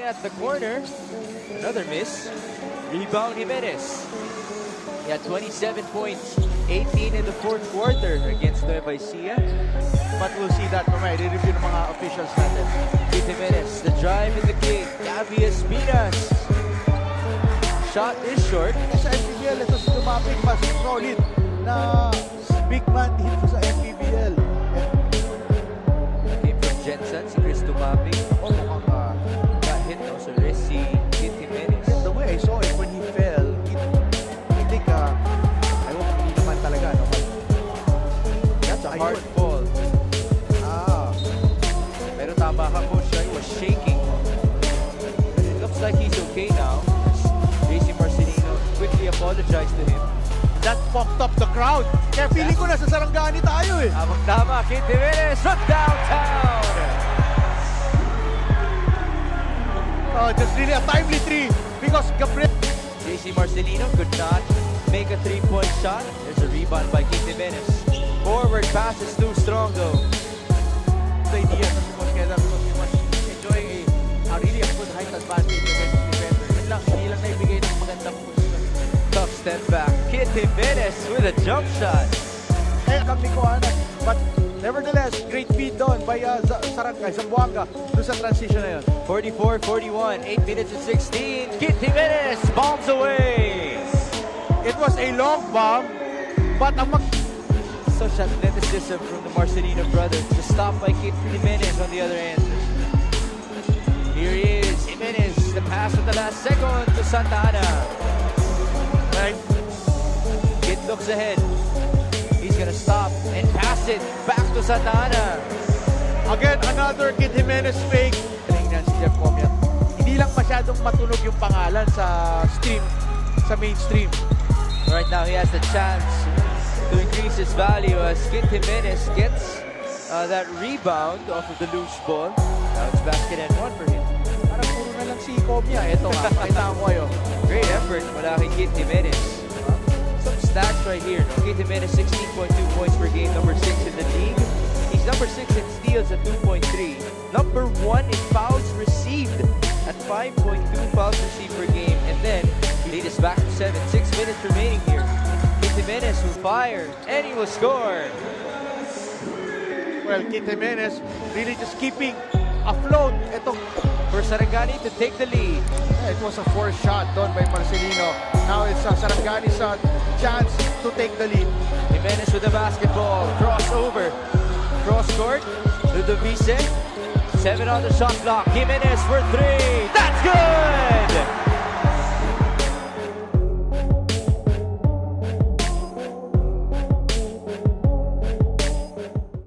at the corner. Another miss. Rebound Jimenez. He had 27 points, 18 in the fourth quarter against Nueva Ecija. But we'll see that mamaya. I-review ng mga officials natin. Keith Jimenez, the drive in the kick. Gabby Espinas. Shot is short. Sa MPBL, ito si Tumapig mas solid na big man dito sa MPBL. Came from Jensen, si Chris Tumapig. Oh, mukhang Got hit no sa wrist si Keith Jimenez. the way I saw it when he fell, I think, I hope hindi naman talaga, no? But That's a hard ayun. fall. Pero Pero tama ka po siya, he was shaking. But it looks like he's okay now. JC Marcelino quickly apologized to him. that pumped up the crowd. Kaya feeling ko nasa Sarangani tayo eh. Tama, Keith Jimenez from downtown. Just really a timely three because Gabriel. JC Marcelino could not make a three-point shot. There's a rebound by Keith Jimenez. Forward pass is too strong though. The idea of Simon Queda because he was enjoying a really a good height advantage against the defender. Yun lang, hindi lang naibigay ng magandang posisyon. Tough step back. Keith Jimenez with a jump shot. Eh, kami ko but nevertheless, great feed doon by Sarangay, Zamboanga, doon sa transition na yun. 44-41, 8 minutes and 16. Keith Jimenez bombs away. It was a long bomb, but ang Such athleticism from the Marcelino brothers. The stop by Keith Jimenez on the other end. Here he is, Jimenez. The pass at the last second to Santa Ana. right, Kid looks ahead. He's gonna stop and pass it back to Santa Ana. again, another Kid Jimenez fake. Tingnan si Jeff Comiat. Hindi lang masyadong matunog yung pangalan sa stream, sa mainstream. Right now he has the chance to increase his value as Kid Jimenez gets that rebound off of the loose ball. Now it's basket and one for him. Parang puro na lang si Comia. Ito nga, pakita ko kayo. Great effort mula kay Kid Jimenez. Some stats right here. No? Kid Jimenez 16.2 points per game, number 6 in the league. He's number 6 in steals at 2.3. Number 1 in fouls received at 5.2 fouls received per game. And then lead us back to 7. 6 minutes remaining here. Kid Jimenez will fire and he will score. Well, Kid Jimenez really just keeping afloat. Ito, For Sarangani to take the lead. it was a forced shot done by Marcelino. Now it's Sarangani's chance to take the lead. Jimenez with the basketball. Crossover. Cross court. Ludovice. 7 on the shot clock. Jimenez for 3. That's good!